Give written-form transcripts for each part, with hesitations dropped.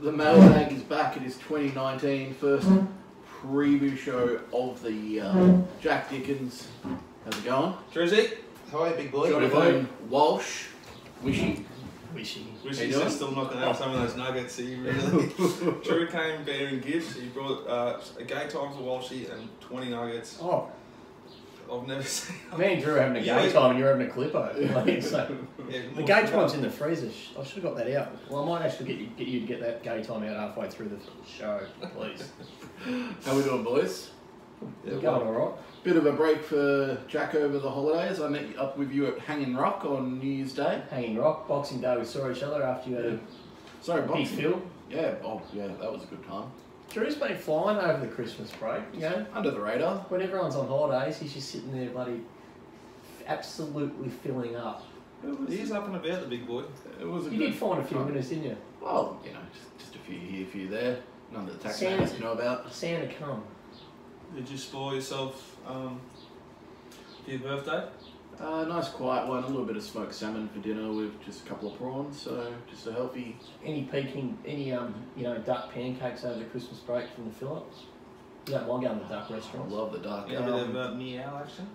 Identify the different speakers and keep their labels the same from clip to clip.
Speaker 1: The mailbag is back. It is 2019, first preview show of the Jack Dickens. How's it going?
Speaker 2: Druzy, hi big boy.
Speaker 1: Jonathan Walsh, Wishy.
Speaker 2: Wishy's still knocking out some of those nuggets. He really. Drew came bearing gifts. He brought a gay time for Walshy and 20 nuggets.
Speaker 3: Oh,
Speaker 2: I've never seen.
Speaker 3: me and Drew are having a gay time and you're having a clippo. Like, so,
Speaker 2: Yeah,
Speaker 3: the gay time's in the freezer. I should have got that out. Well, I might actually get you to get that gay time out halfway through the show, please.
Speaker 1: How we doing, boys?
Speaker 3: Yeah, going all right.
Speaker 1: Bit of a break for Jack over the holidays. I met up with you at Hanging Rock on New Year's Day.
Speaker 3: Hanging Rock, Boxing Day, we saw each other after you had a big field.
Speaker 1: Yeah, yeah, that was a good time.
Speaker 3: Drew's been flying over the Christmas break, you know.
Speaker 1: Under the radar.
Speaker 3: When everyone's on holidays, he's just sitting there bloody absolutely filling up.
Speaker 2: He's up and about, the big boy.
Speaker 1: It was
Speaker 3: You did find a few winners, didn't you?
Speaker 1: Well, you know, just a few here, a few there. None that the tax man has to know about.
Speaker 3: Santa come.
Speaker 2: Did you spoil yourself for your birthday?
Speaker 1: Nice quiet one, a little bit of smoked salmon for dinner with just a couple of prawns, so just a healthy.
Speaker 3: Any duck pancakes over the Christmas break from the Phillips? You don't mind going to the duck
Speaker 1: I
Speaker 3: restaurants?
Speaker 1: love the duck.
Speaker 2: Yeah, a bit of meow action.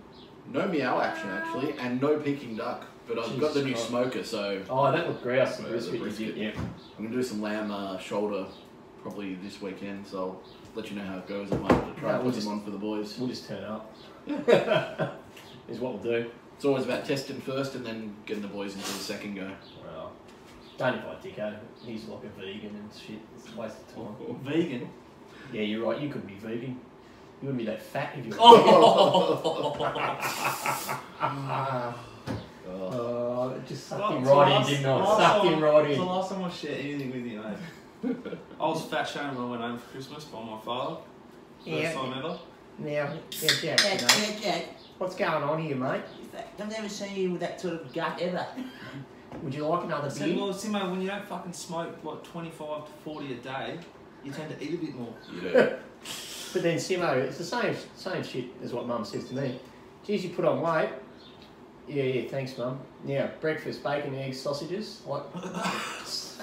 Speaker 1: No meow action actually, and no Peking duck. But I've got the new smoker, so
Speaker 3: Oh, that looked grouse.
Speaker 1: Yeah,
Speaker 3: The brisket, yeah.
Speaker 1: I'm gonna do some lamb shoulder probably this weekend. So I'll let you know how it goes. I might have to try and put them on for the boys.
Speaker 3: We'll just turn up. Is what we'll do.
Speaker 1: It's always about testing first and then getting the boys into the second go.
Speaker 3: Well, don't invite Dicko. He's like a vegan and shit. It's a waste of time.
Speaker 2: Vegan?
Speaker 3: Yeah, you're right. You couldn't be vegan. You wouldn't be that fat if you were. It just sucked him right in, didn't I? Sucked him right in.
Speaker 2: It's the last time I shared anything with you, mate. I was fat shamed when I went home for Christmas by my father. First time ever.
Speaker 3: Now, Jack,
Speaker 4: Jack,
Speaker 3: what's going on here, mate?
Speaker 4: I've never seen you with that sort of gut ever.
Speaker 3: Would you like another
Speaker 2: So,
Speaker 3: beer?
Speaker 2: well, Simo, when you don't fucking smoke like 25 to 40 a day, you tend to eat a bit more.
Speaker 1: Yeah.
Speaker 3: But then, Simo, it's the same shit as what Mum says to me. Geez, you put on weight. Yeah, thanks, Mum. Now, breakfast, bacon, eggs, sausages. Like, it's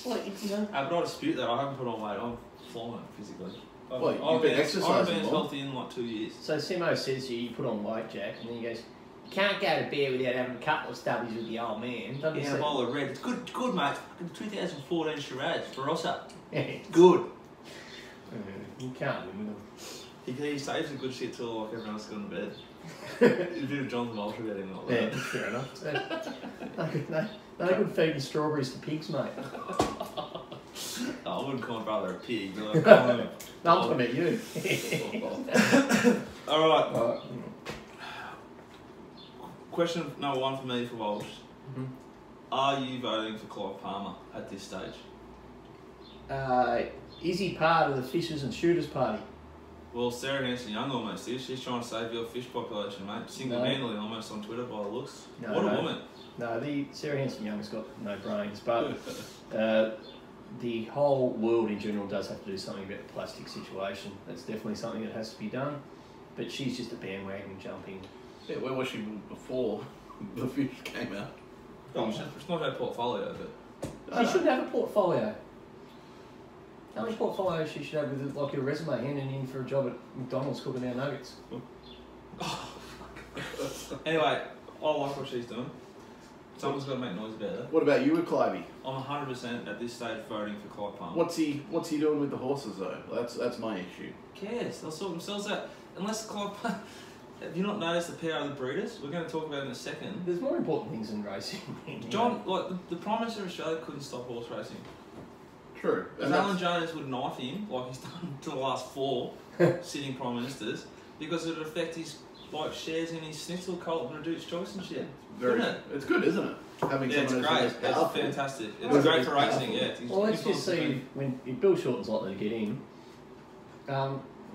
Speaker 3: like, you know.
Speaker 2: But I dispute that. I haven't put on weight. I'm flying physically.
Speaker 1: Well, you've been exercising
Speaker 2: I've been
Speaker 1: more.
Speaker 2: healthy in like 2 years.
Speaker 3: So Simo says to you put on weight, Jack, and then he goes, you can't go to bed without having a couple of stubbies with the old man. Doesn't he
Speaker 2: Yeah, a
Speaker 3: say-
Speaker 2: bowl of red. It's good, mate. Fucking 2014 charades for Rossa.
Speaker 3: Yeah.
Speaker 2: Good.
Speaker 3: You can't win with them.
Speaker 2: He saves the good shit till like everyone else has gone to bed. A bit of John's Walshy about him like
Speaker 3: Yeah,
Speaker 2: that.
Speaker 3: fair enough. No good feeding strawberries to pigs, mate.
Speaker 2: I wouldn't call my brother a pig. But like, oh,
Speaker 3: No, I'm talking about you.
Speaker 2: Alright. Question number one for me for Walsh.
Speaker 3: Mhm.
Speaker 2: Are you voting for Clive Palmer at this stage?
Speaker 3: Is he part of the Fishers and Shooters party?
Speaker 2: Well, Sarah Hanson Young almost is. She's trying to save your fish population, mate. Single-handedly almost on Twitter by the looks.
Speaker 3: No,
Speaker 2: what a
Speaker 3: no.
Speaker 2: woman.
Speaker 3: No, Sarah Hanson Young's got no brains, but the whole world in general does have to do something about the plastic situation. That's definitely something that has to be done. But she's just a bandwagon jumping.
Speaker 1: Yeah, where was she before the fish came out?
Speaker 2: Oh, it's not her portfolio, but...
Speaker 3: She shouldn't have a portfolio. How many portfolios she should have with like your resume handing in for a job at McDonald's cooking our nuggets?
Speaker 2: Anyway, I like what she's doing. Someone's got to make noise about it.
Speaker 1: What about you with Clivey?
Speaker 2: I'm 100% at this stage voting for Clive Palmer.
Speaker 1: What's he doing with the horses though? That's my issue.
Speaker 2: Who cares? They'll sort themselves out. Unless Clive Palmer... Have you not noticed the PR of the breeders? We're going to talk about it in a second.
Speaker 3: There's more important things than racing.
Speaker 2: John, like, the Prime Minister of Australia couldn't stop horse racing.
Speaker 1: True.
Speaker 2: Because Alan Jones would knife him, like he's done to the last 4 sitting Prime Ministers, because it would affect his like shares in his Schnitzel, Colt and Reduced Choice and shit.
Speaker 1: It's good, isn't it? Having
Speaker 2: Yeah, it's
Speaker 1: someone
Speaker 2: great.
Speaker 1: who's
Speaker 2: It's
Speaker 1: powerful.
Speaker 2: fantastic.
Speaker 1: Well,
Speaker 2: It's great
Speaker 1: it's
Speaker 2: for racing,
Speaker 1: powerful.
Speaker 2: yeah. It's-
Speaker 3: Well, let's
Speaker 2: it's
Speaker 3: just see if Bill Shorten's likely to get in.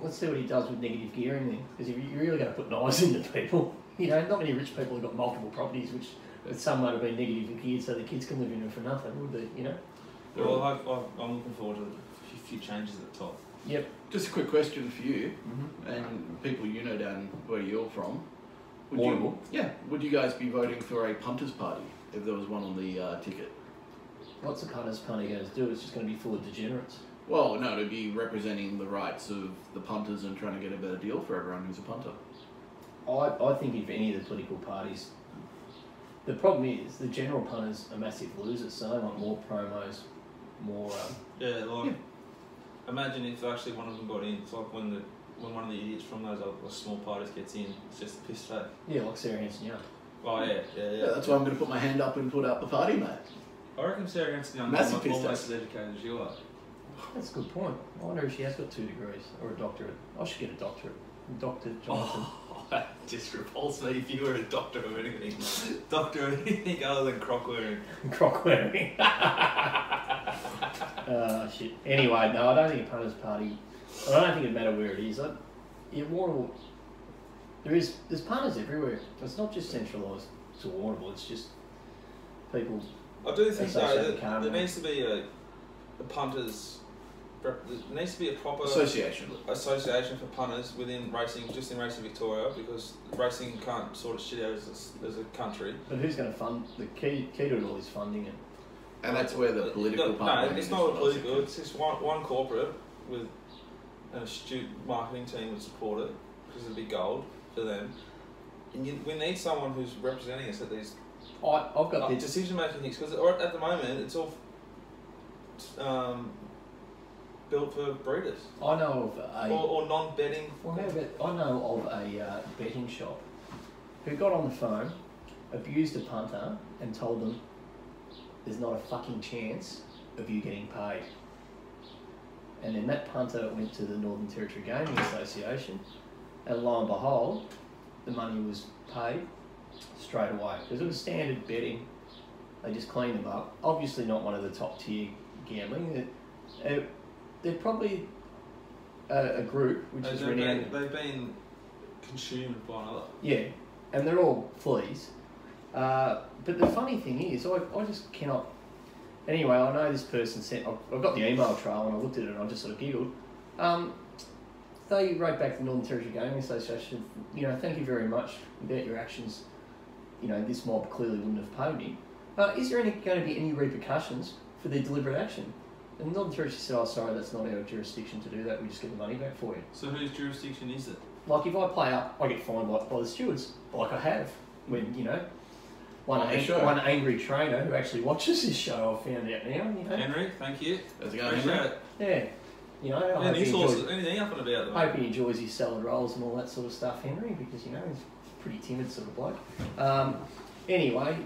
Speaker 3: Let's see what he does with negative gearing then. Because if you're really going to put knives into people, you know, not many rich people have got multiple properties, which some might have been negatively geared so the kids can live in them for nothing, would they? You know.
Speaker 2: Well, I'm looking forward to a few changes at the top.
Speaker 3: Yep.
Speaker 1: Just a quick question for you,
Speaker 3: Mm-hmm.
Speaker 1: and people you know down where you're from.
Speaker 3: Warrnambool.
Speaker 1: Would you guys be voting for a punters party if there was one on the ticket?
Speaker 3: what's a punter going to do? It's just going to be full of degenerates.
Speaker 1: Well, no, to be representing the rights of the punters and trying to get a better deal for everyone who's a punter.
Speaker 3: I think if any of the political parties, the problem is the general punters are massive losers, so they want more promos, more.
Speaker 2: Imagine if actually one of them got in. It's like when one of the idiots from those other small parties gets in, it's just a piss take.
Speaker 3: Yeah, like Sarah Hanson-Young.
Speaker 2: Oh yeah.
Speaker 1: That's why I'm going to put my hand up and put up the party, mate.
Speaker 2: I reckon Sarah Hanson-Young
Speaker 1: Massive
Speaker 2: is
Speaker 1: piss
Speaker 2: almost as educated as you are.
Speaker 3: That's a good point. I wonder if she has got 2 degrees or a doctorate. I should get a doctorate. Dr. Jonathan.
Speaker 2: Oh, that just repulsed me if you were a doctor of anything. Doctor of anything other than croc wearing.
Speaker 3: Croc wearing. Shit. Anyway, no, I don't think a punter's party. I don't think it matters where it is. There's punters everywhere. It's not just centralised to Warrnambool. It's just people.
Speaker 2: I do think
Speaker 3: associate
Speaker 2: though that there needs to be a punters. There needs to be a proper
Speaker 1: association
Speaker 2: for punters within racing, just in Racing Victoria, because racing can't sort of shit out as a country.
Speaker 3: But who's going to fund? The key to it all is funding it.
Speaker 1: And that's where the political part.
Speaker 2: No, it's not political. It's just one corporate with an astute marketing team would support it because it'd be gold for them. And we need someone who's representing us at these.
Speaker 3: I've got the
Speaker 2: decision making things, because at the moment it's all built for breeders.
Speaker 3: I know of a
Speaker 2: or non-betting.
Speaker 3: Well, I know of a betting shop who got on the phone, abused a punter, and told them there's not a fucking chance of you getting paid. And then that punter went to the Northern Territory Gaming Association, and lo and behold, the money was paid straight away because it was standard betting. They just cleaned them up. Obviously, not one of the top tier gambling. They're probably a group which is renowned.
Speaker 2: They've been consumed by another.
Speaker 3: Yeah, and they're all fleas. But the funny thing is, I just cannot. Anyway, I know this person sent. I got the email trail and I looked at it and I just sort of giggled. They wrote back to the Northern Territory Gaming Association. Thank you very much. Without your actions, this mob clearly wouldn't have paid me. Is there going to be any repercussions for their deliberate action? And the Northern Territory said, "Oh, sorry, that's not our jurisdiction to do that. We just get the money back for you."
Speaker 2: So whose jurisdiction is it?
Speaker 3: Like if I play up, I get fined by the stewards, like I have. When one angry trainer who actually watches this show, I found out now.
Speaker 2: Henry, thank you.
Speaker 1: How's it going, Henry?
Speaker 3: Yeah. I hope
Speaker 2: anything up and about them.
Speaker 3: I hope he enjoys his salad rolls and all that sort of stuff, Henry, because he's a pretty timid sort of bloke. Anyway,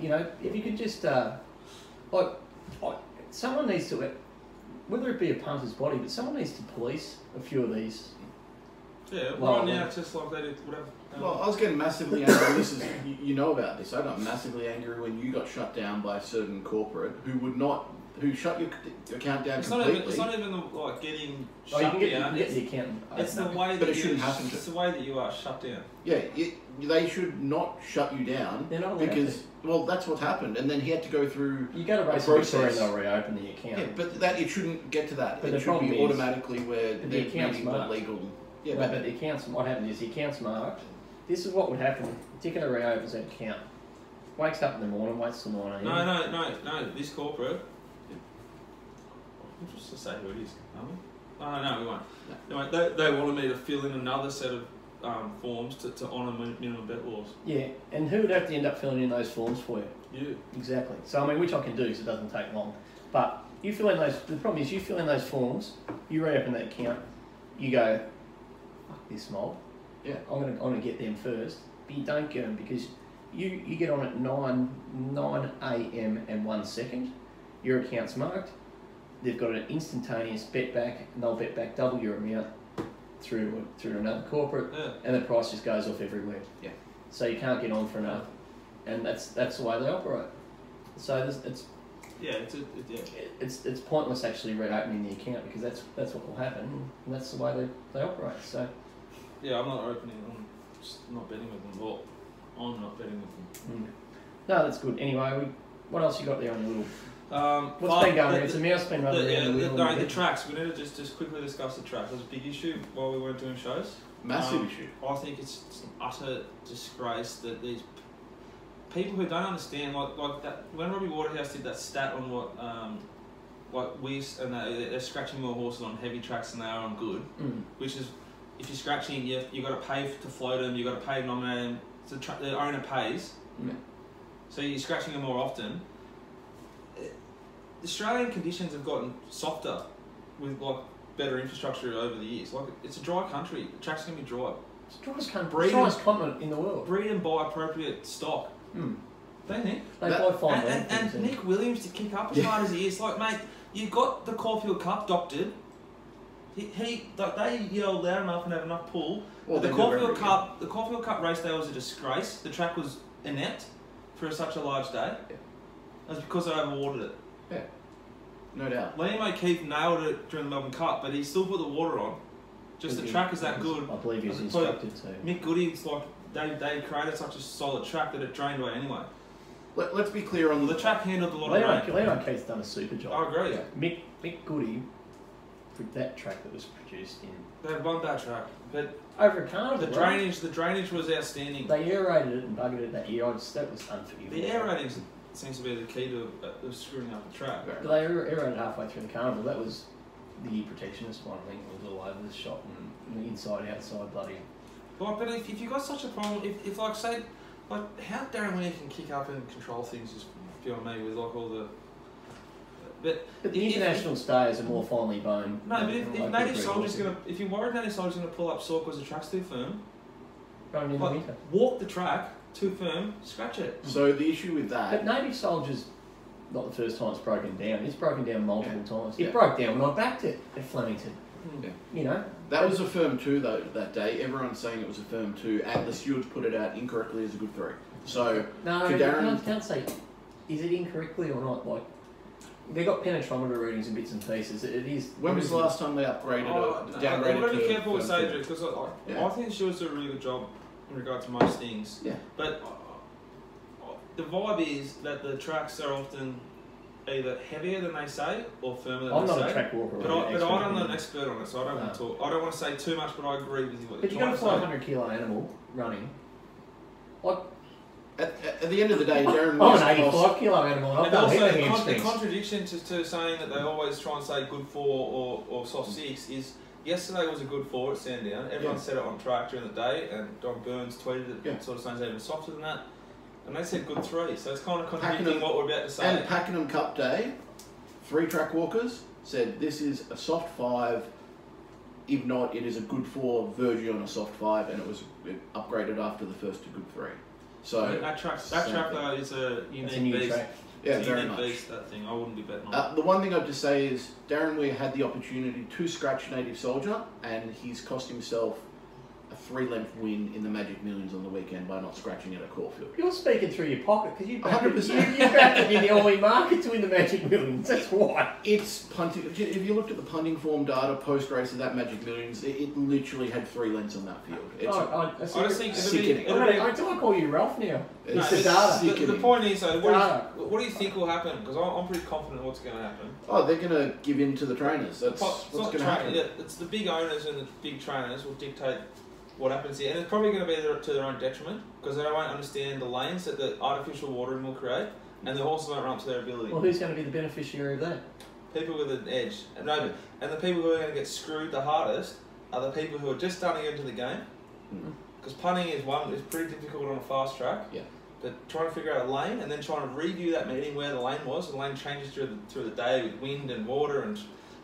Speaker 3: if you could just someone needs to, whether it be a punter's body, but someone needs to police a few of these.
Speaker 2: Yeah, right now it's just like they did whatever.
Speaker 1: Well, I was getting massively angry. This is you know about this. I got massively angry when you got shut down by a certain corporate who shut your account down completely.
Speaker 2: It's not even like getting shut
Speaker 3: you can
Speaker 2: down.
Speaker 3: get the account.
Speaker 2: It's the way
Speaker 1: but it shouldn't happen.
Speaker 2: It's the way that you are shut down.
Speaker 1: Yeah, they should not shut you down.
Speaker 3: They're not
Speaker 1: because that's what happened, and then he had to go through.
Speaker 3: You go to Racing Victoria and they'll reopen the account.
Speaker 1: Yeah, but it shouldn't get to that.
Speaker 3: But
Speaker 1: it should be automatically where
Speaker 3: the account's marked.
Speaker 1: Legal. Yeah,
Speaker 3: but the account's what happened is the account's marked. This is what would happen. Dicko reopens that account. Wakes up in the morning, waits till 9 a.m.
Speaker 2: No. This corporate. We'll just say who it is, aren't we? No, we won't. No. Anyway, they wanted me to fill in another set of forms to honour minimum bet laws.
Speaker 3: Yeah, and who would have to end up filling in those forms for you?
Speaker 2: You.
Speaker 3: Exactly. So, which I can do because it doesn't take long. But you fill in those, the problem is you fill in those forms, you reopen that account, you go, fuck this mob.
Speaker 1: Yeah.
Speaker 3: I'm gonna get them first. But you don't get them because you get on at 9 a.m. and 1 second. Your account's marked. They've got an instantaneous bet back, and they'll bet back double your amount through another corporate, and the price just goes off everywhere.
Speaker 1: Yeah.
Speaker 3: So you can't get on for enough, and that's the way they operate. So it's pointless actually reopening the account because that's what will happen, and that's the way they operate. So.
Speaker 2: Yeah, I'm not opening. I'm just not betting with them. Well, I'm not betting with them.
Speaker 3: No, that's good. Anyway, what else you got there on your little? What's been going on? It's a mouse been running around
Speaker 2: the tracks. We need to just quickly discuss the tracks. There's a big issue while we weren't doing shows.
Speaker 1: Massive issue.
Speaker 2: I think it's an utter disgrace that these people who don't understand, like that, when Robbie Waterhouse did that stat on what, like they're scratching more horses on heavy tracks than they are on good, which is, if you're scratching, you got to pay to float them, you got to pay to nominate them, so the owner pays, so you're scratching them more often. Australian conditions have gotten softer with like better infrastructure over the years. Like it's a dry country, the track's gonna be dry.
Speaker 3: It's the driest continent in the world.
Speaker 2: Breed and buy appropriate stock. Don't you think?
Speaker 3: They buy fine
Speaker 2: and Nick Williams to kick up as hard as he is, like mate, you got the Caulfield Cup doctored. He like they yelled loud enough and had enough pull. Well, the Caulfield Cup race day was a disgrace. The track was inept for such a large day. It was because they overwatered it.
Speaker 1: Yeah, no doubt.
Speaker 2: Liam O'Keefe nailed it during the Melbourne Cup, but he still put the water on. Just the track is that good.
Speaker 3: I believe he was instructed to.
Speaker 2: Mick Goody's like they created such a solid track that it drained away anyway.
Speaker 1: Let's be clear on
Speaker 2: the track handled a lot of rain.
Speaker 3: Leon O'Keefe's done a super job.
Speaker 2: I agree.
Speaker 3: Yeah. Mick Goody, for that track that was produced in.
Speaker 2: They had one bad track, but
Speaker 3: over a carnival.
Speaker 2: The drainage was outstanding.
Speaker 3: They aerated it and buggered it that year. That was unforgivable.
Speaker 2: The aerating seems to be the key to screwing up the track.
Speaker 3: But they aerated halfway through the carnival. That was the protectionist one. I think it was all over the shop and the inside, outside, bloody.
Speaker 2: Like, but if you got such a problem, if like say, like how Darren Weir can kick up and control things is beyond me with like all the. But
Speaker 3: the international stayers are more finely boned.
Speaker 2: No, but if Native Soldier's if you're worried Native Soldier's gonna pull up sore because the track's too firm, walk the track too firm, scratch it.
Speaker 1: So the issue with that.
Speaker 3: But Native Soldier's not the first time it's broken down. It's broken down multiple times. It broke down when I backed it at Flemington.
Speaker 1: Yeah.
Speaker 3: You know.
Speaker 1: That was a firm 2 though that day. Everyone's saying it was a firm 2, and the stewards put it out incorrectly as a good 3. So
Speaker 3: no, you can't say is it incorrectly or not. Like they got penetrometer readings and bits and pieces. It is.
Speaker 1: When was the last time they upgraded it? Downgraded
Speaker 2: I'm going to be careful with
Speaker 1: Sage
Speaker 2: because I think the stewards do a really good job in regard to most things.
Speaker 1: Yeah.
Speaker 2: But the vibe is that the tracks are often either heavier than they say or firmer than they say.
Speaker 3: I'm not a track walker.
Speaker 2: But I'm not an expert on it, so I don't want to talk. I don't want to say too much, but I agree with you.
Speaker 3: But you got a 500 kilo animal running. Like.
Speaker 1: At the end of the day, Darren
Speaker 3: I'm an 85 kilo animal.
Speaker 2: And also, the contradiction to saying that they always try and say good 4 or soft 6 is yesterday was a good 4 at Sandown. Everyone said it on track during the day, and Don Burns tweeted it, sort of saying it's even softer than that. And they said good 3, so it's kind of contradicting what we're about to say.
Speaker 1: And Pakenham Cup Day, 3 track walkers said this is a soft 5. If not, it is a good 4 verging on a soft 5, and it was upgraded after the first to good 3. So
Speaker 2: that track though is a unique beast.
Speaker 3: Track.
Speaker 1: Yeah,
Speaker 2: it's
Speaker 1: very
Speaker 2: unique
Speaker 1: much.
Speaker 2: beast, that thing. I wouldn't be betting on it.
Speaker 1: The one thing I'd just say is Darren Weir had the opportunity to scratch Native Soldier, and he's cost himself a 3-length win in the Magic Millions on the weekend by not scratching it at Caulfield.
Speaker 3: You're speaking through your pocket because you backed
Speaker 1: 100%.
Speaker 3: You backed it in the all-in market to win the Magic Millions. That's why.
Speaker 1: It's punting. If you looked at the punting form data post-race of that Magic Millions, it literally had 3 lengths on that field. It's
Speaker 2: I just think
Speaker 1: sickening.
Speaker 3: I call you Ralph now.
Speaker 1: It's
Speaker 3: the data.
Speaker 2: The point is, though, what do you think will happen? Because I'm pretty confident what's going to happen.
Speaker 1: Oh, they're going to give in to the trainers. That's what's going to happen.
Speaker 2: It's the big owners and the big trainers will dictate what happens here, and it's probably going to be to their own detriment because they won't understand the lanes that the artificial watering will create, and the horses won't run up to their ability.
Speaker 3: Well, who's going to be the beneficiary of that?
Speaker 2: People with an edge, and the people who are going to get screwed the hardest are the people who are just starting into the game. Because punting is pretty difficult on a fast track.
Speaker 1: Yeah.
Speaker 2: But trying to figure out a lane and then trying to review that meeting where the lane was, the lane changes through the day with wind and water and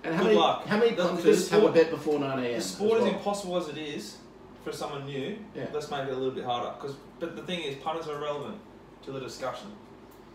Speaker 2: good luck.
Speaker 1: How many punters have a bet before 9 a.m?
Speaker 2: The sport is impossible as it is. For someone new,
Speaker 1: let's
Speaker 2: make it a little bit harder. But the thing is, punters are irrelevant to the discussion.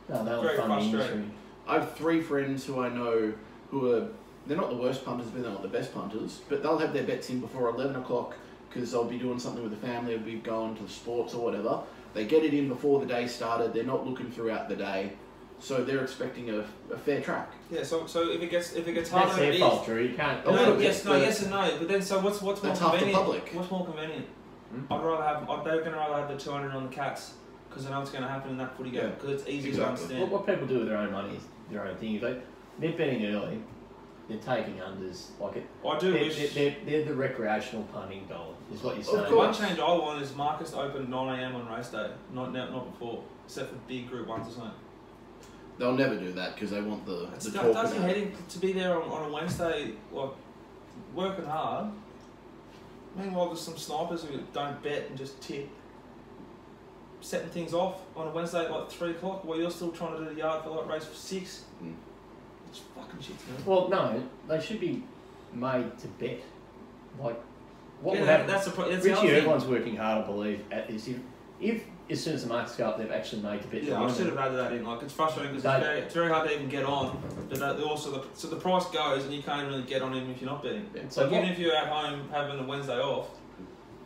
Speaker 3: No, they're
Speaker 2: very frustrating.
Speaker 1: I have 3 friends who I know who are, they're not the worst punters, but they're not the best punters, but they'll have their bets in before 11 o'clock because they'll be doing something with the family, they'll be going to the sports or whatever. They get it in before the day started, they're not looking throughout the day, so they're expecting a fair track.
Speaker 2: Yeah, so if it gets harder,
Speaker 3: that's their fault, Drew. You can't.
Speaker 2: Yes and no. But then, so what's more convenient? What's more convenient? They're going to rather have the 200 on the Cats because they know what's going to happen in that footy game because it's easy to understand.
Speaker 3: What people do with their own money is their own thing. If they're betting early, they're taking unders. Like it.
Speaker 2: I do wish
Speaker 3: they're the recreational punting dollar. Is what you're saying.
Speaker 2: One change I want is Marcus to open 9 a.m. on race day, not before. except for big Group 1s or something.
Speaker 1: They'll never do that because they want the
Speaker 2: It's
Speaker 1: talk
Speaker 2: does your
Speaker 1: about
Speaker 2: head
Speaker 1: it.
Speaker 2: in to be there on a Wednesday, like working hard. Meanwhile, there's some snipers who don't bet and just tip, setting things off on a Wednesday at like 3 o'clock while you're still trying to do the yard for like race for 6. It's fucking shit, man.
Speaker 3: Well, no, they should be made to bet. Like, what
Speaker 2: Yeah,
Speaker 3: would happen?
Speaker 2: that's the
Speaker 3: Richie
Speaker 2: other thing.
Speaker 3: Irvine's working hard, I believe, at this. If as soon as the markets go up, they've actually made to bet.
Speaker 2: Yeah, I should have added that in. Like, it's frustrating because it's very hard to even get on. But so the price goes and you can't really get on even if you're not betting.
Speaker 1: Yeah.
Speaker 2: So even if you're at home having a Wednesday off,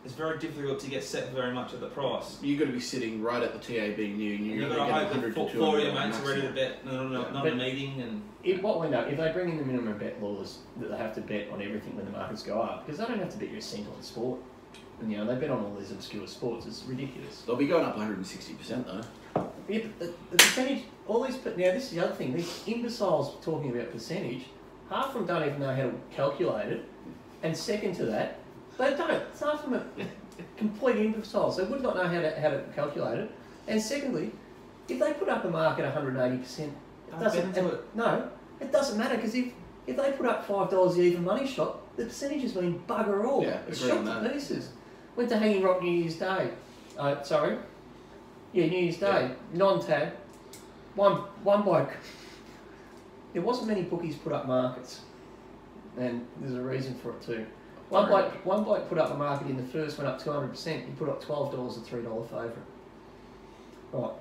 Speaker 2: it's very difficult to get set very much at the price.
Speaker 1: You've got to be sitting right at the TAB near you.
Speaker 2: You've
Speaker 1: You're
Speaker 2: got
Speaker 1: going
Speaker 2: to
Speaker 1: to get
Speaker 2: hope
Speaker 1: 100
Speaker 2: that
Speaker 1: to
Speaker 2: 4 of
Speaker 1: 200
Speaker 2: your mates are ready to bet, not a meeting. And
Speaker 3: What we know, if they bring in the minimum bet laws that they have to bet on everything when the markets go up, because they don't have to bet you a cent on sport. And, you know, they bet on all these obscure sports. It's ridiculous.
Speaker 1: They'll be going up 160% though.
Speaker 3: Yeah, but the percentage, all these, now this is the other thing, these imbeciles talking about percentage, half of them don't even know how to calculate it, and second to that, they don't. Half of them are complete imbeciles. They would not know how to calculate it. And secondly, if they put up a mark at 180%, it doesn't matter, because if they put up $5 the even money shot, the percentages mean bugger all.
Speaker 1: Yeah,
Speaker 3: It's
Speaker 1: agree
Speaker 3: shot
Speaker 1: on
Speaker 3: to
Speaker 1: that.
Speaker 3: pieces. Went to Hanging Rock New Year's Day. New Year's Day, non-tab. One bloke. There wasn't many bookies put up markets, and there's a reason for it too. One bloke put up a market in the first, went up 200%. He put up $12 a $3 favourite. Right.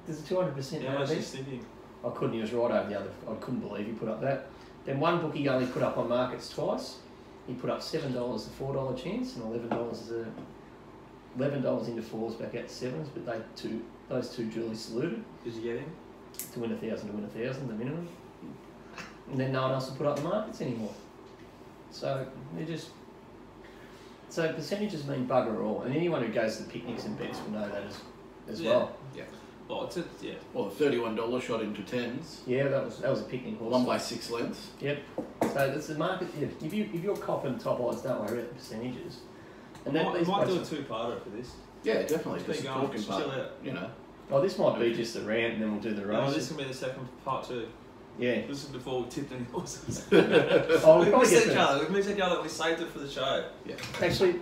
Speaker 3: There's a 200%
Speaker 2: yeah,
Speaker 3: now.
Speaker 2: that's just thinking.
Speaker 3: I couldn't. He was right over the other. I couldn't believe he put up that. Then one bookie only put up on markets twice. He put up $7 the $4 chance and $11 into fours back out to sevens. But those two duly saluted
Speaker 2: Did you get him?
Speaker 3: to win 1,000 to win 1,000, the minimum. And then no one else will put up the markets anymore. So percentages mean bugger all. And anyone who goes to the picnics and bets will know that as well.
Speaker 1: Yeah.
Speaker 2: Well, yeah.
Speaker 1: Well, the $31 shot into 10s.
Speaker 3: Yeah, that was a picnic horse.
Speaker 1: 1 by 6 lengths.
Speaker 3: Yep. So that's the market. Yeah. If you're copping top odds, don't worry about the percentages. And
Speaker 2: We
Speaker 3: then these
Speaker 2: might do a
Speaker 3: places-
Speaker 2: two-parter for this.
Speaker 1: Yeah, definitely.
Speaker 2: Just
Speaker 1: Just
Speaker 2: keep
Speaker 1: a
Speaker 2: going,
Speaker 1: talking
Speaker 2: just
Speaker 1: part.
Speaker 2: chill out.
Speaker 1: You know.
Speaker 3: Oh, this might be just the rant, and then we'll do the
Speaker 2: No,
Speaker 3: race.
Speaker 2: this can be the second part 2.
Speaker 3: Yeah.
Speaker 2: This is before we tipped any horses.
Speaker 3: Oh, we'll
Speaker 2: we
Speaker 3: probably
Speaker 2: missed
Speaker 3: get
Speaker 2: each
Speaker 3: to
Speaker 2: other. We missed each other. We saved it for the show.
Speaker 1: Yeah.
Speaker 3: Actually,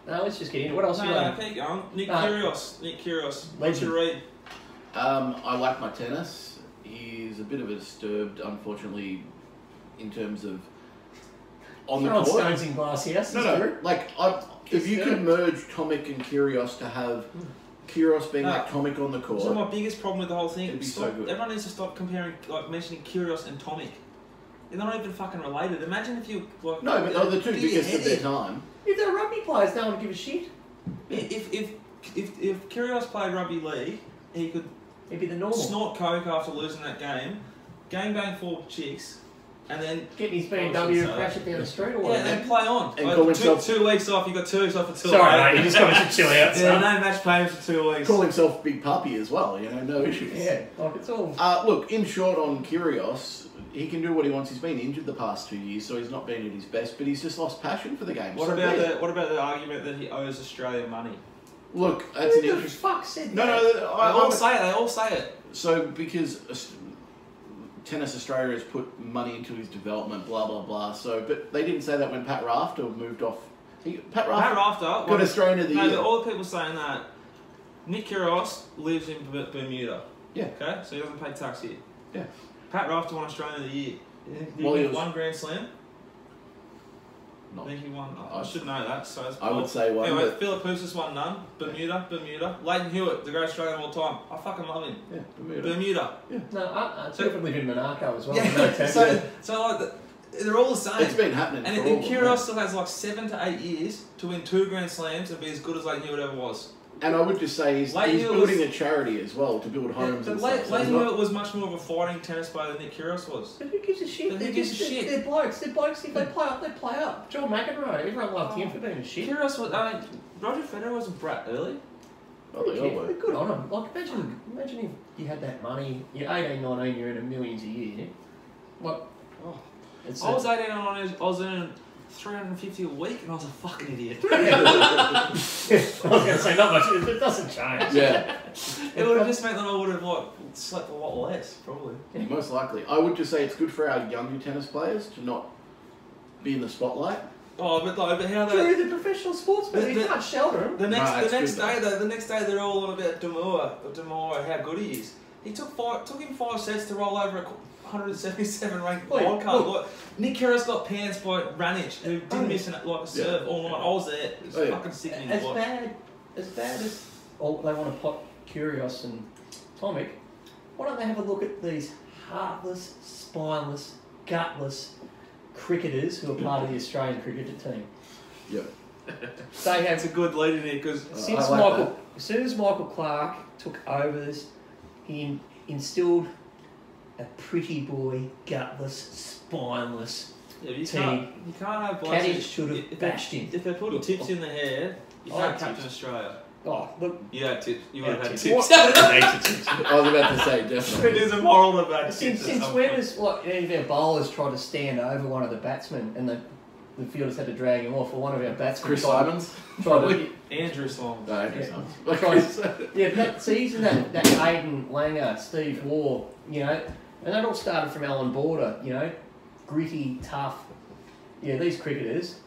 Speaker 3: no, let's just get into it. What else you
Speaker 2: No,
Speaker 3: got?
Speaker 2: keep going. Nick
Speaker 3: No.
Speaker 2: Kyrgios. What
Speaker 3: Legend.
Speaker 2: you read?
Speaker 1: I like my tennis. He's a bit of a disturbed, unfortunately, in terms of on the
Speaker 3: Throwing
Speaker 1: court.
Speaker 3: stones in glass house.
Speaker 1: No. Like, if you could merge Tomic and Kyrgios to have Kyrgios being
Speaker 2: No.
Speaker 1: like Tomic on the court.
Speaker 2: So my biggest problem with the whole thing.
Speaker 1: It'd be
Speaker 2: Stop,
Speaker 1: so good.
Speaker 2: Everyone needs to stop comparing, like mentioning Kyrgios and Tomic. They're not even fucking related. Imagine if you like.
Speaker 1: No, but they're the two
Speaker 2: do your
Speaker 1: biggest of
Speaker 2: head
Speaker 1: their
Speaker 2: in.
Speaker 1: time.
Speaker 3: If they're rugby players, no one would give a shit.
Speaker 2: If Kyrgios played rugby league, he could
Speaker 3: It'd be the normal.
Speaker 2: snort coke after losing that game, gangbang 4 chicks, and then
Speaker 3: Get his
Speaker 2: Oh,
Speaker 3: BMW and
Speaker 2: so-
Speaker 3: crash it down the street or
Speaker 2: yeah,
Speaker 3: whatever.
Speaker 2: and play on.
Speaker 1: And
Speaker 2: Like,
Speaker 1: call himself-
Speaker 2: 2 weeks off. You got 2 weeks off until.
Speaker 3: Sorry, mate, you just got to chill out.
Speaker 2: Yeah,
Speaker 3: son.
Speaker 2: no match payments for 2 weeks.
Speaker 1: Call himself Big Puppy as well, you know, no issues.
Speaker 3: Yeah, like it's all.
Speaker 1: Look, in short on Kyrgios, he can do what he wants. He's been injured the past 2 years, so he's not been at his best, but he's just lost passion for the game.
Speaker 2: What
Speaker 1: So
Speaker 2: about
Speaker 1: be it.
Speaker 2: the argument that he owes Australia money?
Speaker 1: Look, that's an
Speaker 3: Who the
Speaker 1: interesting...
Speaker 3: fuck said
Speaker 1: No,
Speaker 3: that?
Speaker 1: no,
Speaker 2: They all say it. They all say it.
Speaker 1: So, because Tennis Australia has put money into his development, blah, blah, blah. So, but they didn't say that when Pat Rafter moved off. Pat Rafter
Speaker 2: Rafter
Speaker 1: got Australian of the
Speaker 2: No,
Speaker 1: Year.
Speaker 2: but all the people saying that Nick Kyrgios lives in Bermuda.
Speaker 1: Yeah.
Speaker 2: Okay, so he doesn't pay tax here.
Speaker 1: Yeah.
Speaker 2: Pat Rafter won Australian of the Year. Did he
Speaker 1: Well, he
Speaker 2: win
Speaker 1: was-
Speaker 2: one Grand Slam? I
Speaker 1: Not-
Speaker 2: think he won. I should know that. So it's
Speaker 1: I would say one.
Speaker 2: Anyway,
Speaker 1: but,
Speaker 2: Philip Housas won none. Bermuda. Leighton Hewitt, the great Australian of all time. I fucking love him.
Speaker 1: yeah, Bermuda.
Speaker 2: Bermuda.
Speaker 3: No,
Speaker 2: So-
Speaker 3: Tifford lived in Monaco as well.
Speaker 2: Yeah.
Speaker 3: No tax.
Speaker 2: So like they're all the same.
Speaker 1: It's been happening
Speaker 2: And
Speaker 1: for all of them,
Speaker 2: Kyrgios still has like 7 to 8 years to win 2 Grand Slams and be as good as Leighton Hewitt ever was.
Speaker 1: And I would just say he's
Speaker 2: Leighton Hewitt
Speaker 1: building
Speaker 2: was-
Speaker 1: a charity as well to build homes
Speaker 2: But
Speaker 1: and stuff. So he's
Speaker 2: Leighton
Speaker 1: not-
Speaker 2: Hewitt was much more of a fighting tennis player than Nick Kyrgios was.
Speaker 3: But who gives a shit?
Speaker 2: But who
Speaker 3: They're
Speaker 2: gives a
Speaker 3: just-
Speaker 2: shit?
Speaker 3: They're blokes. They're blokes. If they play up, they play up. John McEnroe, everyone loved him for being a shit.
Speaker 2: Kyrgios was. I mean, Roger Federer was a brat early.
Speaker 1: Oh, they all were.
Speaker 3: They're good on them. Like, imagine if you had that money, you're 18, 19, you're earning millions a year. What?
Speaker 2: I was 18 and I was earning $350 a week, and I was a fucking idiot.
Speaker 3: I was going to say, not much. It doesn't change.
Speaker 1: Yeah,
Speaker 2: It would have just meant that I would have slept a lot less, probably.
Speaker 1: most likely. I would just say it's good for our younger tennis players to not be in the spotlight.
Speaker 2: Oh, but how
Speaker 3: Drew,
Speaker 2: they...
Speaker 3: the professional sportsman, you can't shelter him.
Speaker 2: The next
Speaker 1: good,
Speaker 2: day they're all on about Demore, how good he is. He took him 5 sets to roll over a 177 ranked wild card. Like, Nick Kyrgios got pants by Ranić, who didn't miss a serve all night. I was there. It was fucking sickening.
Speaker 3: As bad as they want to pot Kyrgios and Tomic, why don't they have a look at these heartless, spineless, gutless cricketers who are part of the Australian cricket team?
Speaker 1: Yeah.
Speaker 3: They have
Speaker 2: It's a good lead in here because
Speaker 3: since
Speaker 1: as
Speaker 3: soon as Michael Clark took over this, he instilled a pretty boy, gutless, spineless
Speaker 2: you
Speaker 3: team.
Speaker 2: can't have
Speaker 3: Caddy should have bashed him.
Speaker 2: If they put tips in the hair, you can't captain Australia.
Speaker 3: Oh, look.
Speaker 2: You had tips. You would have had
Speaker 3: tips.
Speaker 2: tips.
Speaker 1: I was about to say, definitely.
Speaker 2: There's a moral about tips.
Speaker 3: Since when has any of our bowlers tried to stand over one of the batsmen and the fielders had to drag him off, or one of our batsmen
Speaker 1: Chris Simons?
Speaker 3: tried to...
Speaker 2: Andrew Simons.
Speaker 1: No, Andrew Simons.
Speaker 3: Yeah, but so using that Hayden Langer, Steve Waugh, you know, and that all started from Alan Border, you know, gritty, tough. Yeah, these cricketers,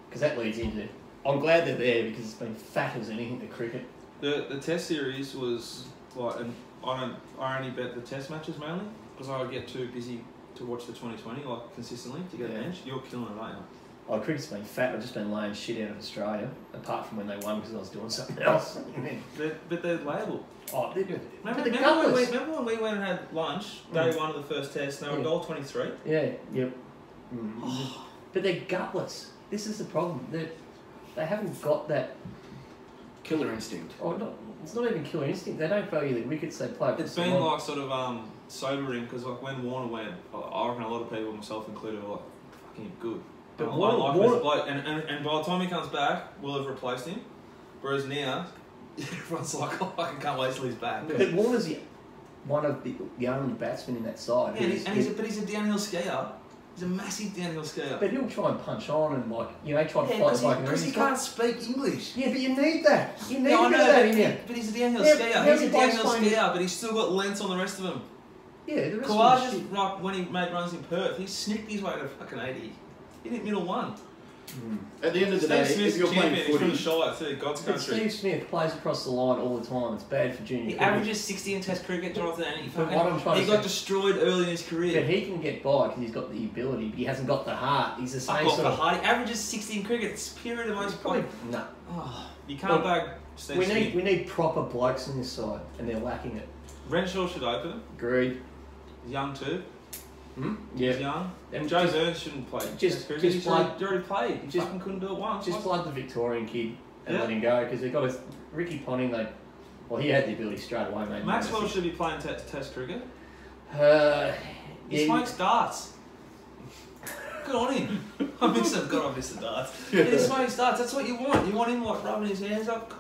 Speaker 3: because that leads into... I'm glad they're there because it's been fat as anything, the cricket.
Speaker 2: The Test series was like, and I only bet the Test matches mainly because I get too busy to watch the 2020 like consistently to get an edge. You're killing it, aren't you?
Speaker 3: Oh, cricket's been fat. I've just been laying shit out of Australia, apart from when they won because I was doing something else.
Speaker 2: But they're labelled.
Speaker 3: Oh, they're good.
Speaker 2: Remember when we went and had lunch, day one of the first test, and they were $1.23?
Speaker 3: Yeah, yep. But they're gutless. This is the problem. They haven't got that...
Speaker 1: Killer instinct.
Speaker 3: Oh, no, it's not even killer instinct. They don't value the wickets they play.
Speaker 2: It's been like sort of sobering because like when Warner went, I reckon a lot of people, myself included, were like, fucking good.
Speaker 3: But
Speaker 2: Warner, and by the time he comes back, we'll have replaced him. Whereas now, everyone's like, oh, I can't wait till he's back.
Speaker 3: But Warner's one of the only batsmen in that side.
Speaker 2: Yeah, but he's a downhill skier. He's a massive downhill skier.
Speaker 3: But he'll try and punch on and try to fight the bloke.
Speaker 2: Because he can't speak English.
Speaker 3: Yeah, but you need that. You need
Speaker 2: I know,
Speaker 3: that in you.
Speaker 2: but he's a downhill skier. He's a downhill
Speaker 3: explain
Speaker 2: skier, but he's still got lengths on the rest of them.
Speaker 3: Yeah, the rest
Speaker 2: Kawhi
Speaker 3: of
Speaker 2: just, like, when he made runs in Perth, he snicked his way to fucking 80. He didn't middle one.
Speaker 1: At the end of the day, if you're playing
Speaker 2: he's from
Speaker 1: footy...
Speaker 2: the Shire too, God's
Speaker 3: But
Speaker 2: country.
Speaker 3: Steve Smith plays across the line all the time. It's bad for junior
Speaker 2: He
Speaker 3: cricket.
Speaker 2: averages 60 in Test cricket, Jonathan, and he
Speaker 3: But
Speaker 2: got destroyed early in his career.
Speaker 3: But he can get by because he's got the ability, but he hasn't got the heart. He's the same
Speaker 2: Fuck
Speaker 3: sort
Speaker 2: off
Speaker 3: of...
Speaker 2: the heart. He averages 60 in cricket. It's period of most
Speaker 3: Probably...
Speaker 2: point.
Speaker 3: No.
Speaker 2: Oh, you can't bag Steve Smith.
Speaker 3: We need proper blokes on this side, and they're lacking it.
Speaker 2: Renshaw should open.
Speaker 3: Agreed.
Speaker 2: He's young too.
Speaker 3: Yeah.
Speaker 2: He's young.
Speaker 3: And
Speaker 2: Joe Burns shouldn't play.
Speaker 3: Just
Speaker 2: He's
Speaker 3: blood-
Speaker 2: already played. He
Speaker 3: just-
Speaker 2: fucking couldn't do it once.
Speaker 3: Just blood the Victorian kid and
Speaker 2: Yeah.
Speaker 3: let him go because they've got Ricky Ponting. He had the ability straight away, mate.
Speaker 2: Maxwell should be playing Test cricket.
Speaker 3: Yeah,
Speaker 2: He smokes darts. Good on him. I miss the darts. Yeah, he smokes darts. That's what you want. You want him like rubbing his hands up.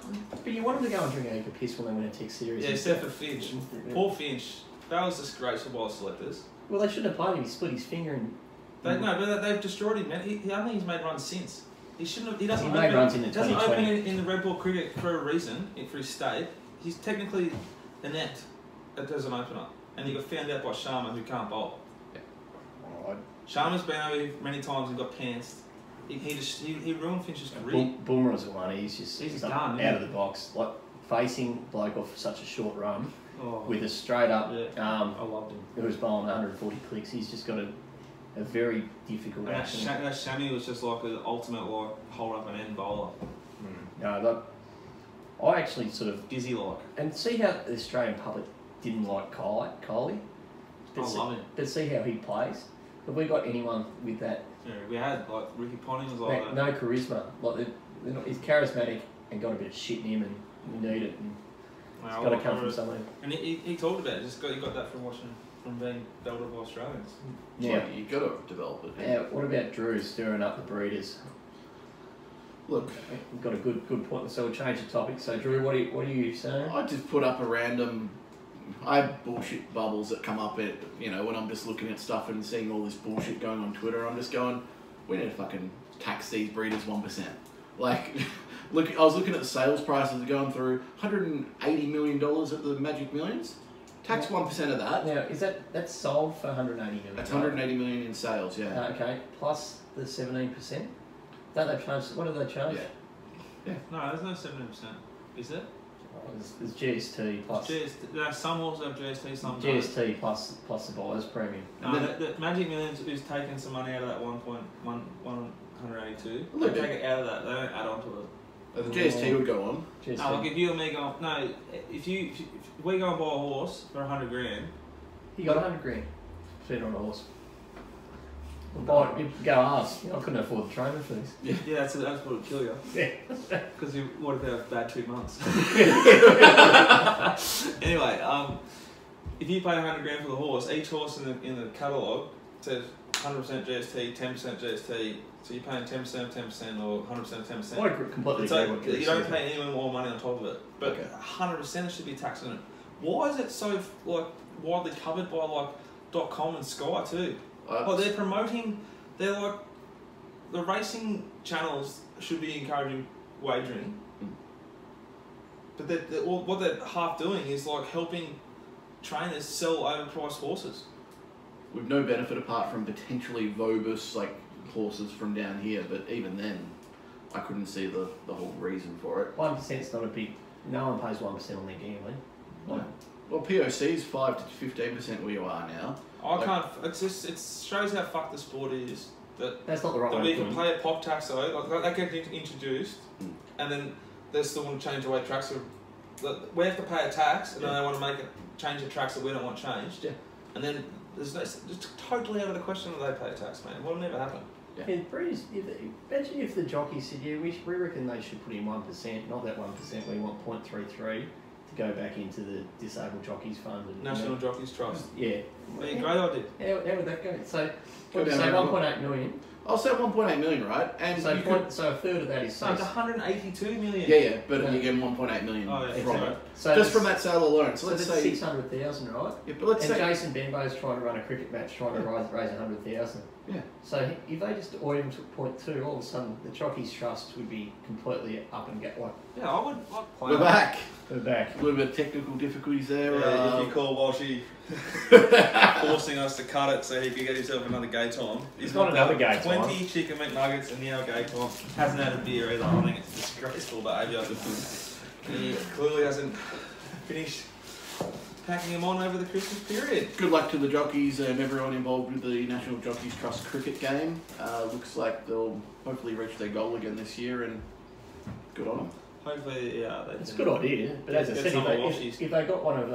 Speaker 3: but you want him to go and drink a heap of piss when they win a Tech series.
Speaker 2: Yeah, except for Finch. Poor Finch. That was disgrace for ball selectors.
Speaker 3: Well, they shouldn't have played him. He split his finger and...
Speaker 2: But they've destroyed him, man. I think he's made runs since. He shouldn't have. He doesn't.
Speaker 3: He made runs in the
Speaker 2: He doesn't
Speaker 3: 2020.
Speaker 2: open in the red ball cricket for a reason. For his state, he's technically inept as an opener, and he got found out by Sharma, who can't bowl.
Speaker 3: Right.
Speaker 2: Sharma's been over here many times and got pantsed. He ruined Finch's career.
Speaker 3: Boomer's the one. He's
Speaker 2: done,
Speaker 3: out of the box. Like facing bloke off such a short run with a straight up.
Speaker 2: I loved him.
Speaker 3: Who was bowling 140 clicks. He's just got a very difficult
Speaker 2: And
Speaker 3: action.
Speaker 2: that Shami was just like the ultimate like hold up and end bowler.
Speaker 3: No, I actually sort of
Speaker 2: Dizzy like.
Speaker 3: and see how the Australian public didn't like Coley.
Speaker 2: I love him.
Speaker 3: But see how he plays. Have we got anyone with that?
Speaker 2: Yeah, we had like Ricky Ponting was like that.
Speaker 3: No charisma. Like he's charismatic and got a bit of shit in him, and we need it. And it's got to come from somewhere.
Speaker 2: And he talked about it. He got that from watching, from being belted by Australians.
Speaker 3: Yeah.
Speaker 1: You got to develop it.
Speaker 3: Yeah. What about Drew stirring up the breeders?
Speaker 1: Look,
Speaker 3: We've got a good point. So we'll change the topic. So Drew, what are you saying?
Speaker 1: I just put up a random... I have bullshit bubbles that come up when I'm just looking at stuff and seeing all this bullshit going on Twitter. I'm just going, we need to fucking tax these breeders 1%. Like, look, I was looking at the sales prices going through $180 million at the Magic Millions. Tax 1% of that.
Speaker 3: Now, that's sold for 180 million?
Speaker 1: That's 180 million in sales, yeah.
Speaker 3: Okay, plus the 17%. Don't they charge? What do they charge?
Speaker 1: Yeah.
Speaker 2: No, there's no 17%. Is it?
Speaker 3: Oh, there's GST plus.
Speaker 2: GST, some also have GST, some
Speaker 3: GST
Speaker 2: don't.
Speaker 3: plus the buyer's premium.
Speaker 2: No, the Magic Millions is taking some money out of that 182. They take it out of that. They don't add on to it.
Speaker 1: The GST would go on.
Speaker 3: GST.
Speaker 2: No, like if you and me go, no, if we go and buy a horse for 100 grand.
Speaker 3: You got 100 grand. Spend on a horse. Well, you go ask. I couldn't afford the trainer fees.
Speaker 2: Yeah, that's what would kill you.
Speaker 3: Yeah.
Speaker 2: Because you would have had a bad 2 months. Anyway, if you pay 100 grand for the horse, each horse in the catalogue says 100% GST, 10% GST. So you're paying 10%, 10%, or 100%, 10%.
Speaker 3: I completely agree with
Speaker 2: you don't pay any more money on top of it, but 100% it should be taxed on it. Why is it so widely covered by .com and Sky too? They're promoting. They're like the racing channels should be encouraging wagering, but what they're half doing is helping trainers sell overpriced horses.
Speaker 1: With no benefit apart from potentially Vobus horses from down here, but even then, I couldn't see the whole reason for it.
Speaker 3: 1%'s not a big. No one pays 1% on their gambling.
Speaker 1: No. Well, POC's 5 to 15% where you are now.
Speaker 2: I can't. It shows how fucked the sport is.
Speaker 3: That's not the right way.
Speaker 2: That we can pay a pop tax though. That gets introduced, and then they still want to change the way tracks are. We have to pay a tax, and then they want to change the tracks that we don't want changed. Yeah. And then it's totally out of the question that they pay a tax, man. It will never happen.
Speaker 3: Yeah. Imagine if the jockey said, "Yeah, we reckon they should put in 1%, not that 1%. We want 0.33 to go back into the Disabled Jockeys Fund." And,
Speaker 2: National Jockeys Trust.
Speaker 3: Yeah.
Speaker 2: Great idea.
Speaker 3: How would that go? So, what would you say, 1.8 million?
Speaker 1: I'll say 1.8 million, right? And
Speaker 3: so, so a third of that is...
Speaker 2: So it's 182 million.
Speaker 1: Yeah, but you get 1.8 million from it. So just from that sale alone. So let's say
Speaker 3: 600,000, right?
Speaker 1: Yeah, but let's say
Speaker 3: Jason Benbow's trying to run a cricket match, trying to raise 100,000.
Speaker 1: Yeah. So
Speaker 3: if they just or even took 0.2, all of a sudden the Jockeys Trust would be completely up and get
Speaker 2: Yeah, I would.
Speaker 1: We're back.
Speaker 3: We're back.
Speaker 1: A little bit of technical difficulties there.
Speaker 2: Yeah, if you call Walshy forcing us to cut it so he could get himself another gay time.
Speaker 3: He's got another gay time.
Speaker 2: 20 chicken McNuggets and now gay time. Hasn't had a beer either. I think it's disgraceful behaviour. He clearly hasn't finished packing them on over the Christmas period.
Speaker 1: Good luck to the jockeys and everyone involved with the National Jockeys Trust cricket game. Looks like they'll hopefully reach their goal again this year, and good on them.
Speaker 2: Hopefully, yeah.
Speaker 3: It's a good idea, but as I said, if they got one of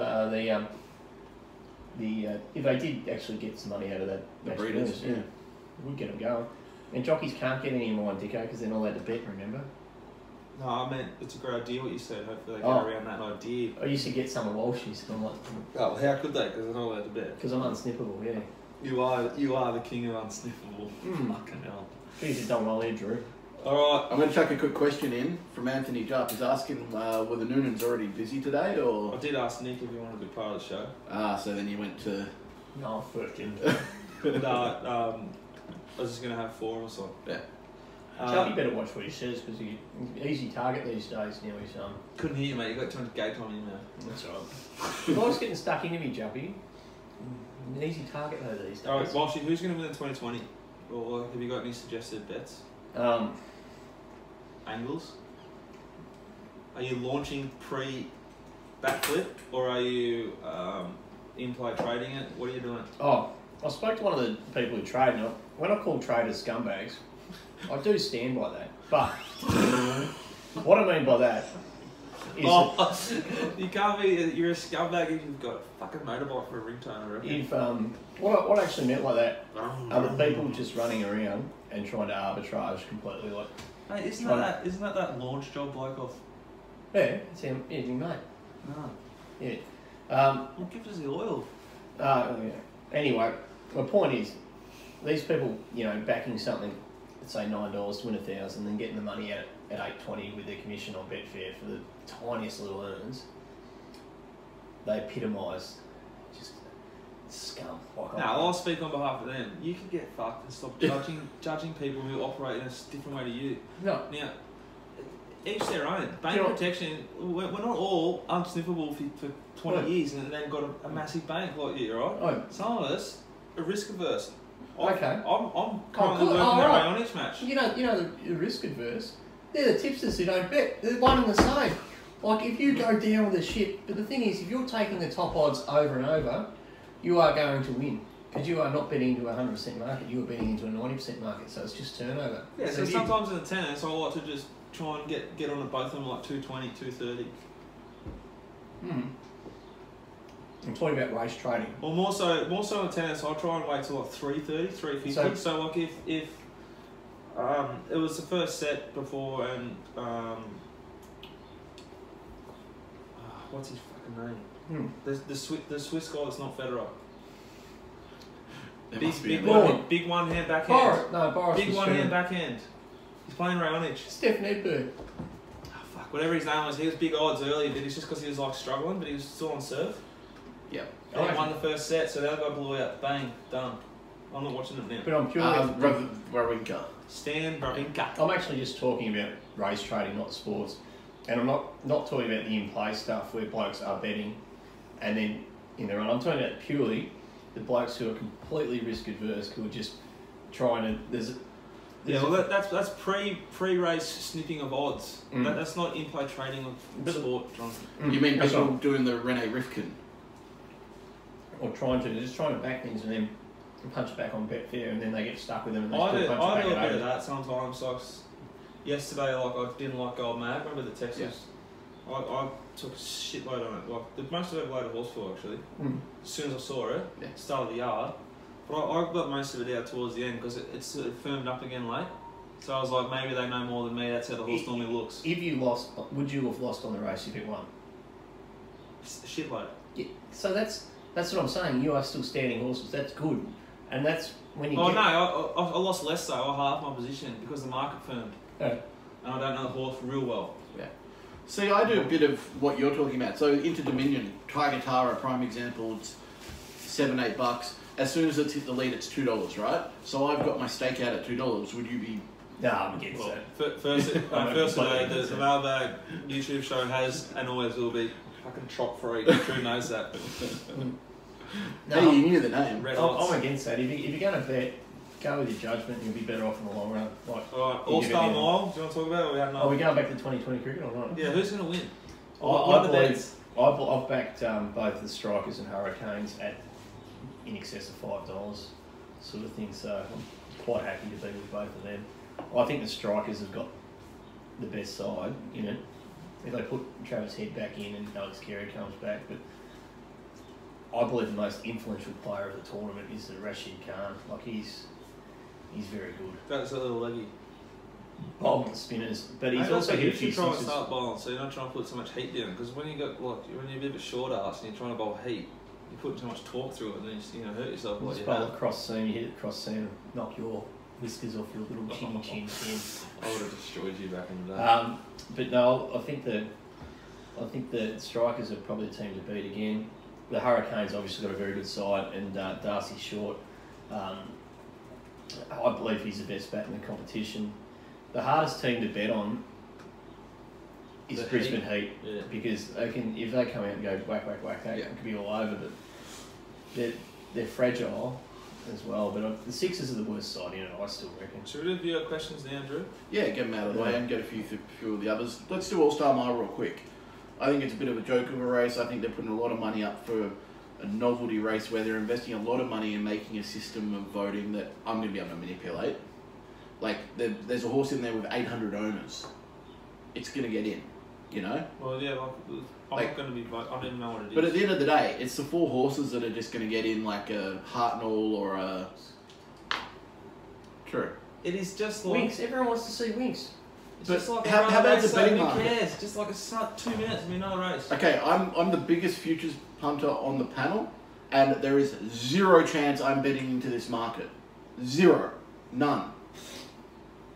Speaker 3: if they did actually get some money out of that,
Speaker 1: the breeders, yeah,
Speaker 3: we'd get them going. And jockeys can't get any more on Dicko because they're not allowed to bet. Remember?
Speaker 2: No, I mean it's a great idea what you said. Hopefully they get around that idea.
Speaker 3: I used to get some of Walshy's, and I'm like,
Speaker 2: oh, how could they? Because they're not allowed to bet.
Speaker 3: Because I'm unsnippable, yeah.
Speaker 2: You are the king of unsniffable. Fucking hell.
Speaker 3: Jeez, you've done well there, Drew.
Speaker 1: Alright, I'm going to chuck a quick question in from Anthony Jupp. He's asking, were the Noonans already busy today, or...?
Speaker 2: I did ask Nick if he wanted to be part of the show.
Speaker 1: So then you went to...
Speaker 3: No, fucking...
Speaker 2: No, I was just going to have 4 or so.
Speaker 1: Yeah.
Speaker 3: Chubb, you better watch what he says, because he's easy target these days now. He's
Speaker 2: Couldn't hear you, mate. You got too much gay time in your mouth.
Speaker 3: That's all right. The guy's getting stuck into me, Juppy. An easy target though these days.
Speaker 2: Alright, Walshy, who's going to win in 2020? Or have you got any suggested bets? Angles? Are you launching pre-backflip, or are you in-play trading it? What are you doing?
Speaker 3: Oh, I spoke to one of the people who trade, and when I call traders scumbags, I do stand by that. But what I mean by that is
Speaker 2: you can't be. You're a scumbag if you've got a fucking motorbike for a ringtone. I reckon.
Speaker 3: If what I actually meant like that are the people just running around and trying to arbitrage completely, like.
Speaker 2: Hey, isn't that launch job bloke off?
Speaker 3: Yeah, it's him, mate.
Speaker 2: No.
Speaker 3: Yeah.
Speaker 2: What gives us the oil?
Speaker 3: Yeah. Anyway, my point is, these people, backing something, let's say $9 to win 1,000, then getting the money out at $8.20 with their commission on Betfair for the tiniest little earns, they epitomise just scum.
Speaker 2: I'll speak on behalf of them. You can get fucked and stop judging people who operate in a different way to you.
Speaker 3: No.
Speaker 2: Now, each their own. Bank protection, we're not all unsniffable for 20 years and then got a massive bank like you, right?
Speaker 3: Oh.
Speaker 2: Some of us are risk averse.
Speaker 3: Okay.
Speaker 2: I'm currently working that way on each match.
Speaker 3: You know the risk adverse. They're the tipsters who don't bet. They're one and the same. Like if you go down with the ship, but the thing is, if you're taking the top odds over and over, you are going to win. Because you are not betting into a 100% market, you are betting into a 90% market, so it's just turnover.
Speaker 2: Yeah, so sometimes in the tennis, I like to just try and get on both of them like 220, 230.
Speaker 3: I'm talking about race trading.
Speaker 2: Well, more so in tennis, I try and wait till like 330, 350. So like if it was the first set before and what's his fucking name? The Swiss guy that's not Federer. Big one hand backhand.
Speaker 3: Boris.
Speaker 2: Big one hand backhand. He's playing Raonic.
Speaker 3: Stefan Edberg.
Speaker 2: Oh, fuck, whatever his name was, he was big odds earlier, but it's just because he was like struggling, but he was still on serve.
Speaker 1: Yep.
Speaker 2: And he won the first set, so the other guy blew out. Bang, done. I'm not watching it now.
Speaker 3: But I'm purely
Speaker 1: Wawrinka.
Speaker 2: Stan Wawrinka.
Speaker 3: I'm actually just talking about race trading, not sports. And I'm not talking about the in-play stuff where blokes are betting and then in their own. I'm talking about purely the blokes who are completely risk adverse, who are just trying to.
Speaker 2: That's pre-race sniffing of odds. That's not in-play trading of sport, Jonathan.
Speaker 1: You mean people doing the Rene Rifkin?
Speaker 3: Or just trying to back things and then punch it back on Betfair, and then they get stuck with them. And
Speaker 2: I do a bit of that sometimes. Like yesterday, like I didn't like Gold Mag. Remember the Texas? Yeah. I took a shitload on it. Like the most I've ever laid a horse for, actually. As soon as I saw it, started the yard. But I got most of it out towards the end because it sort of firmed up again late. So I was like, maybe they know more than me. That's how the horse normally looks.
Speaker 3: If you lost, would you have lost on the race if it won?
Speaker 2: Shitload.
Speaker 3: Yeah. So that's what I'm saying. You are still standing horses. That's good, and that's when you.
Speaker 2: I lost less though. I halved my position because the market firmed.
Speaker 3: And
Speaker 2: I don't know the horse real well.
Speaker 1: Yeah. See, I do a bit of what you're talking about. So into Dominion, Tiger Tara, prime example. It's $7-8. As soon as it's hit the lead, it's $2, right? So I've got my stake out at $2. Would you be?
Speaker 3: No, I'm against that.
Speaker 2: First today, the Mailbag YouTube show has and always will be fucking chop free. Who knows that?
Speaker 3: No,
Speaker 1: hey, you knew the name.
Speaker 3: I'm against that. If you're going to bet, go with your judgment. You'll be better off in the long run. Like,
Speaker 2: all right, All-Star Mile. Do you want to talk about it? Or we have no.
Speaker 3: Are we going back to 2020 cricket or not?
Speaker 2: Yeah, who's going to win?
Speaker 3: I've backed both the Strikers and Hurricanes at in excess of $5 sort of thing, so I'm quite happy to be with both of them. I think the Strikers have got the best side in it. If they put Travis Head back in and Alex Carey comes back, but I believe the most influential player of the tournament is the Rashid Khan. Like he's very good.
Speaker 2: That's a little leggy.
Speaker 3: Bowling spinners, but he's also hit a few
Speaker 2: try and
Speaker 3: sixes.
Speaker 2: start bowling, so you're not trying to put so much heat down. Because when you're a bit of a short ass and you're trying to bowl heat, you put too much torque through it, and then you hurt yourself.
Speaker 3: You just bowl cross seam, you hit it cross seam, knock your whiskers off your little chin.
Speaker 2: I would have destroyed you back in the day.
Speaker 3: But no, I think the Strikers are probably the team to beat again. The Hurricanes obviously got a very good side, and Darcy Short, I believe he's the best bat in the competition. The hardest team to bet on is the Brisbane Heat, because if they come out and go whack, it could be all over. But they're fragile as well. But the Sixers are the worst side in it, I still reckon.
Speaker 2: Should we do your questions now, Drew?
Speaker 1: Yeah, get them out of the way and get a few of the others. Let's do All-Star Mile real quick. I think it's a bit of a joke of a race. I think they're putting a lot of money up for a novelty race where they're investing a lot of money in making a system of voting that I'm going to be able to manipulate. Like, there's a horse in there with 800 owners. It's going to get in, you know?
Speaker 2: Well, yeah, I'm not going to be... I don't even know what it is.
Speaker 1: But at the end of the day, it's the 4 horses that are just going to get in, like a Hartnell or a... True.
Speaker 2: It is just like...
Speaker 3: Winks. Everyone wants to see Winks.
Speaker 2: It's
Speaker 1: but
Speaker 2: just like
Speaker 1: how about the betting
Speaker 2: who
Speaker 1: market?
Speaker 2: cares? Just like it's not 2 minutes and we know the race.
Speaker 1: Okay, I'm the biggest futures punter on the panel, and there is 0 chance I'm betting into this market. 0. None.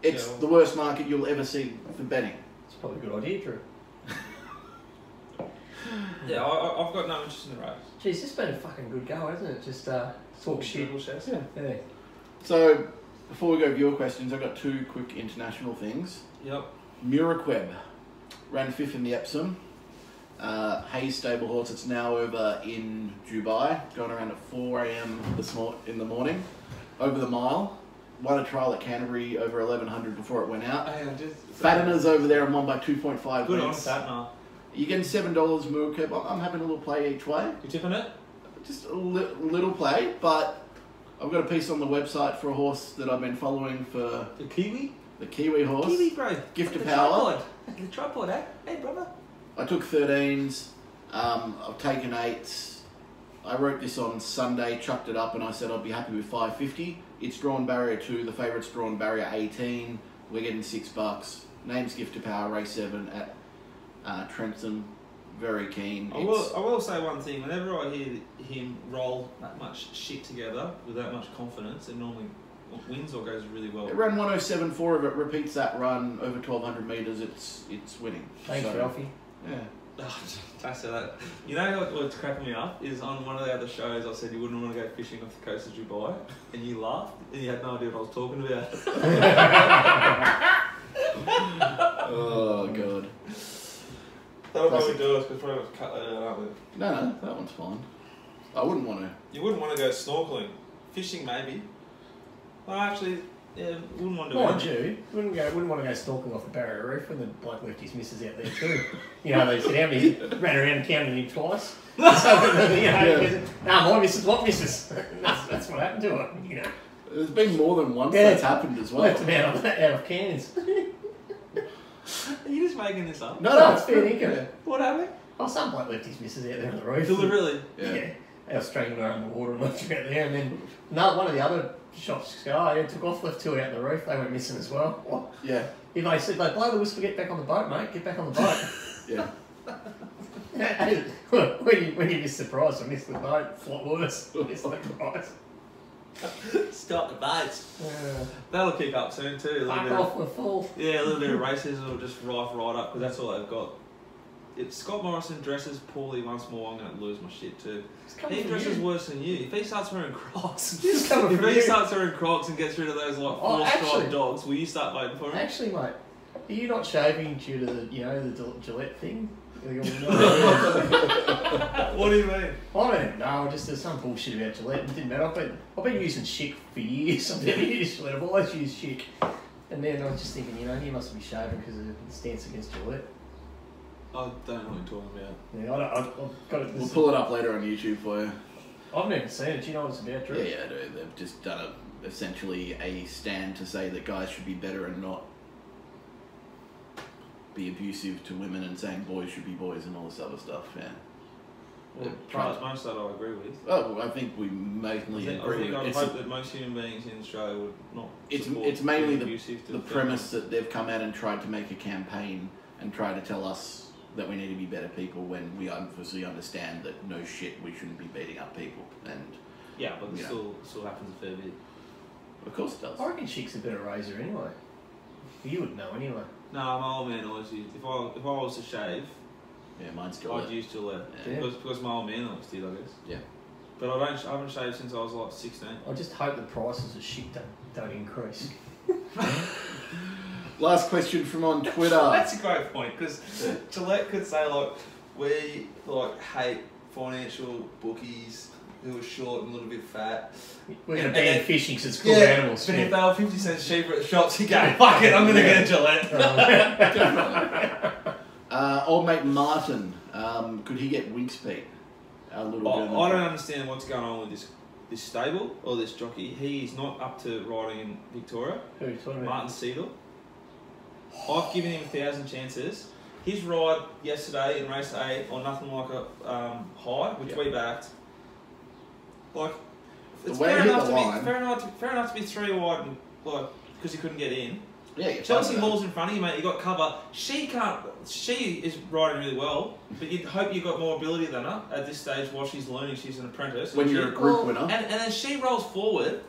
Speaker 1: It's the worst market you'll ever see for betting.
Speaker 3: It's probably a good idea, Drew.
Speaker 2: Yeah, I've got no interest in the race.
Speaker 3: Geez, it's been a fucking good go, hasn't it? Just talk shit. Yeah.
Speaker 1: So, before we go to your questions, I've got 2 quick international things.
Speaker 2: Yep.
Speaker 1: Muraqueb ran 5th in the Epsom. Hayes stable horse. It's now over in Dubai. Going around at 4 a.m. in the morning. Over the mile. Won a trial at Canterbury over 1100 before it went out. Fatiner's over there and won by 2.5
Speaker 2: Good on
Speaker 1: lengths.
Speaker 2: Fatiner.
Speaker 1: You're getting $7 Muraqueb. I'm having a little play each way.
Speaker 2: You tipping it?
Speaker 1: Just a little play, but I've got a piece on the website for a horse that I've been following for
Speaker 2: The Kiwi?
Speaker 1: the Kiwi horse.
Speaker 2: Kiwi, bro.
Speaker 1: Gift of
Speaker 2: The
Speaker 1: Power.
Speaker 2: tripod. The tripod, eh? Hey, brother.
Speaker 1: I took 13s. I've taken 8s. I wrote this on Sunday, chucked it up, and I said I'd be happy with 550. It's drawn barrier 2. The favourite's drawn barrier 18. We're getting $6. Name's Gift of Power, race 7 at Trentham. Very keen.
Speaker 2: I will say one thing. Whenever I hear him roll that much shit together with that much confidence, it normally wins or goes really well.
Speaker 1: It ran 107.4. If it repeats that run over 1200 metres, it's winning.
Speaker 3: Thanks,
Speaker 1: So,
Speaker 3: Ralphie.
Speaker 1: Yeah.
Speaker 2: I said that. You know what's cracking me up is on one of the other shows I said you wouldn't want to go fishing off the coast of Dubai, and you laughed and you had no idea what I was talking about.
Speaker 1: Oh god.
Speaker 2: That'll probably do us because probably have to cut that out, aren't we?
Speaker 1: No, that one's fine. I wouldn't want to.
Speaker 2: You wouldn't want to go snorkeling, fishing maybe. Well, actually, yeah, wouldn't want to do
Speaker 3: Mind
Speaker 2: it.
Speaker 3: you, wouldn't want to go stalking off the barrier reef when the bloke left his missus out there too. You know, they said how many ran around and counted him twice. So, my missus, what missus? That's what happened to her. You know,
Speaker 1: There's been more than once
Speaker 3: Yeah.
Speaker 1: that's happened as well.
Speaker 3: left him out of cans.
Speaker 2: Are you just making this up?
Speaker 3: No, it's fair income.
Speaker 2: What happened?
Speaker 3: Oh, some bloke left his missus out there on the roof.
Speaker 2: Deliberately.
Speaker 1: Yeah.
Speaker 3: They were strangling her underwater and left her out there. And then one of the other shops go, oh, yeah, took off, left 2 out on the roof. They went missing as well. What?
Speaker 1: Yeah.
Speaker 3: If they said, like, blow the whistle, get back on the boat, mate. Get back on the boat.
Speaker 1: Yeah.
Speaker 3: when you miss the prize, I miss the boat. It's a lot worse. Miss the prize.
Speaker 4: Stop the boats.
Speaker 2: That'll kick up soon too.
Speaker 3: Fuck off, we're full.
Speaker 2: Yeah, a little bit of racism will just rife right up because that's all they've got. If Scott Morrison dresses poorly once more, I'm going to lose my shit too. He dresses worse than you. If he starts wearing Crocs, if he starts wearing Crocs and gets rid of those like four-striped dogs, will you start voting for him?
Speaker 3: Actually, mate, are you not shaving due to the Gillette thing?
Speaker 2: What do you mean?
Speaker 3: I don't know, just there's some bullshit about Gillette. It didn't matter. I've been using Chic for years. I've never used Gillette. I've always used Chic. And then I was just thinking, he must be shaving because of his stance against Gillette.
Speaker 2: I don't know what you're talking about.
Speaker 3: Yeah, I've got it.
Speaker 1: We'll pull it up later on YouTube for you.
Speaker 3: I've never seen it. Do you know what it's about, Drew?
Speaker 1: Yeah, I do. They've just done essentially a stand to say that guys should be better and not be abusive to women and saying boys should be boys and all this other stuff. Yeah.
Speaker 2: Well, most of that I agree with.
Speaker 1: Oh, I think we mainly agree.
Speaker 2: I hope that most human beings in Australia would not.
Speaker 1: It's mainly
Speaker 2: abusive to
Speaker 1: the premise that they've come out and tried to make a campaign and try to tell us that we need to be better people when we obviously understand that no shit, we shouldn't be beating up people. And
Speaker 2: yeah, but it still happens a fair bit.
Speaker 1: Of course it does.
Speaker 3: I reckon Chic's a better razor anyway. You would know anyway.
Speaker 2: No, my old man always used. If I was to shave,
Speaker 1: yeah, mine's Gillette.
Speaker 2: I'd use Gillette.
Speaker 1: Yeah.
Speaker 2: Because my old man always did, I guess.
Speaker 1: Yeah.
Speaker 2: But I haven't shaved since I was like 16.
Speaker 3: I just hope the prices of shit don't increase.
Speaker 1: Last question from on Twitter.
Speaker 2: That's a great point because Gillette could say like, we like hate financial bookies who are short and a little bit fat.
Speaker 3: We're going to ban fishing because it's called animals.
Speaker 2: But if they were 50 cents cheaper at the shops, you go, fuck it, I'm going to get a Gillette.
Speaker 1: Old mate Martin, could he get Winkspeed? Our little
Speaker 2: I don't understand what's going on with this stable or this jockey. He is not up to riding in Victoria.
Speaker 3: Who are you talking about?
Speaker 2: Martin Seidel. I've given him 1,000 chances. His ride yesterday in race 8 on nothing like a high, which we backed. Like, it's fair enough to be 3 wide, and, like, because he couldn't get in.
Speaker 1: Yeah,
Speaker 2: Chelsea Hall's in front of you, mate. You got cover. She is riding really well, but you'd hope you got more ability than her at this stage while she's learning. She's an apprentice.
Speaker 1: When you're a group winner,
Speaker 2: and then she rolls forward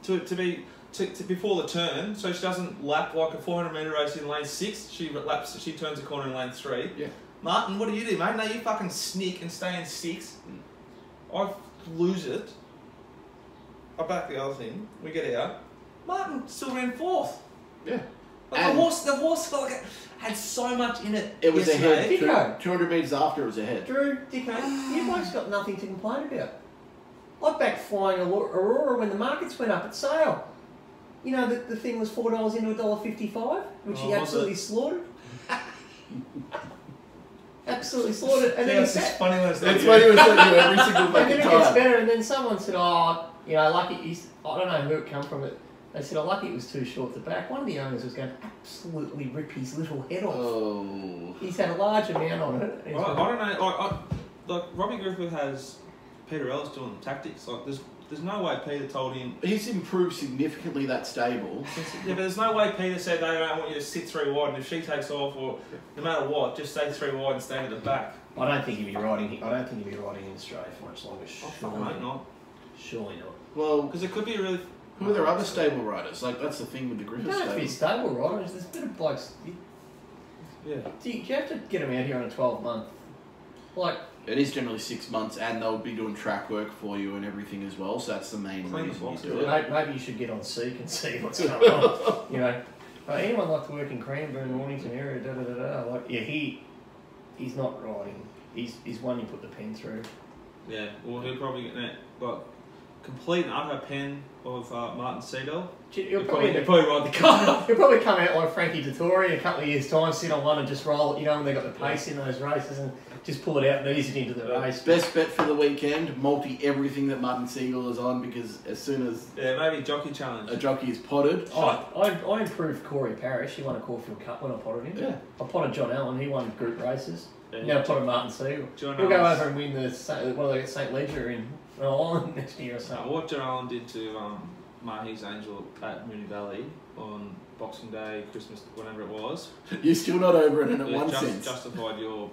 Speaker 2: to before the turn, so she doesn't lap like a 400 metre race in lane 6. She turns a corner in lane 3.
Speaker 1: Yeah.
Speaker 2: Martin, what do you do, mate? No, you fucking sneak and stay in 6. I lose it. I back the other thing. We get out. Martin still ran 4th.
Speaker 1: Yeah.
Speaker 2: Like the horse felt like it had so much in it.
Speaker 1: It was
Speaker 2: yesterday.
Speaker 1: ahead. 200 metres after, it was ahead.
Speaker 3: Drew, Dicko, you blokes got nothing to complain about. I backed Flying Aurora when the markets went up at sale. You know, the thing was $4 into $1.55, which he absolutely slaughtered. Absolutely slaughtered. And then he
Speaker 2: It's
Speaker 3: sat.
Speaker 2: funny when it's
Speaker 1: It's
Speaker 2: like
Speaker 1: funny when it's like you every single
Speaker 3: And then
Speaker 1: fucking
Speaker 3: it gets
Speaker 1: time.
Speaker 3: better, and then someone said, oh, you know, lucky, I don't know who it come from, but they said, oh, lucky it was too short to back. One of the owners was going to absolutely rip his little head off.
Speaker 1: Oh.
Speaker 3: He's had a large amount on it.
Speaker 2: I don't know. Like Robbie Griffith has Peter Ellis doing the tactics. Like there's no way Peter told him.
Speaker 1: He's improved significantly that stable.
Speaker 2: Yeah, but there's no way Peter said, no, I want you to sit 3 wide, and if she takes off, or no matter what, just stay 3 wide and stand at the back.
Speaker 3: I don't think he'd be riding in Australia for much longer.
Speaker 2: Mate, not.
Speaker 3: Surely not.
Speaker 1: Well,
Speaker 2: Because it could be a really.
Speaker 1: who are their other stable riders? Like, that's the thing with the
Speaker 3: You
Speaker 1: Griffith
Speaker 3: don't have to be a
Speaker 1: stable.
Speaker 3: stable rider. There's a bit of blokes.
Speaker 2: Yeah.
Speaker 3: Do you have to get them out here on a 12-month? Like,
Speaker 1: It is generally 6 months, and they'll be doing track work for you and everything as well, so that's the main
Speaker 2: Clean the
Speaker 1: reason you
Speaker 2: box,
Speaker 1: do
Speaker 2: yeah.
Speaker 1: it.
Speaker 3: maybe you should get on Seek and see what's going on. You know, anyone like to work in Cranbourne, Mornington area, like, yeah, he's not riding. He's one you put the pen through.
Speaker 2: Yeah. Well, he'll probably get that. Like, complete and utter pen of Martin Seedell.
Speaker 3: He'll
Speaker 2: Probably
Speaker 3: probably
Speaker 2: ride the car.
Speaker 3: he'll probably come out like Frankie Dettori in a couple of years' time, sit on one and just roll it, you know, when they got the pace in those races, and just pull it out and ease it into the race.
Speaker 1: Best bet for the weekend, multi everything that Martin Siegel is on, because as soon as
Speaker 2: Yeah, maybe jockey challenge.
Speaker 1: a jockey is potted,
Speaker 3: I improved Corey Parrish. He won a Caulfield Cup when I potted him.
Speaker 1: Yeah.
Speaker 3: I potted John Allen. He won group races.
Speaker 2: Yeah.
Speaker 3: Now I potted Martin Siegel.
Speaker 2: John
Speaker 3: He'll go
Speaker 2: Allen's-
Speaker 3: over and win the St. Ledger in Ireland next year or something.
Speaker 2: What John Allen did to Mahi's Angel at Moonee Valley on Boxing Day, Christmas, whatever it was,
Speaker 1: you're still not over it in one sense.
Speaker 2: justified your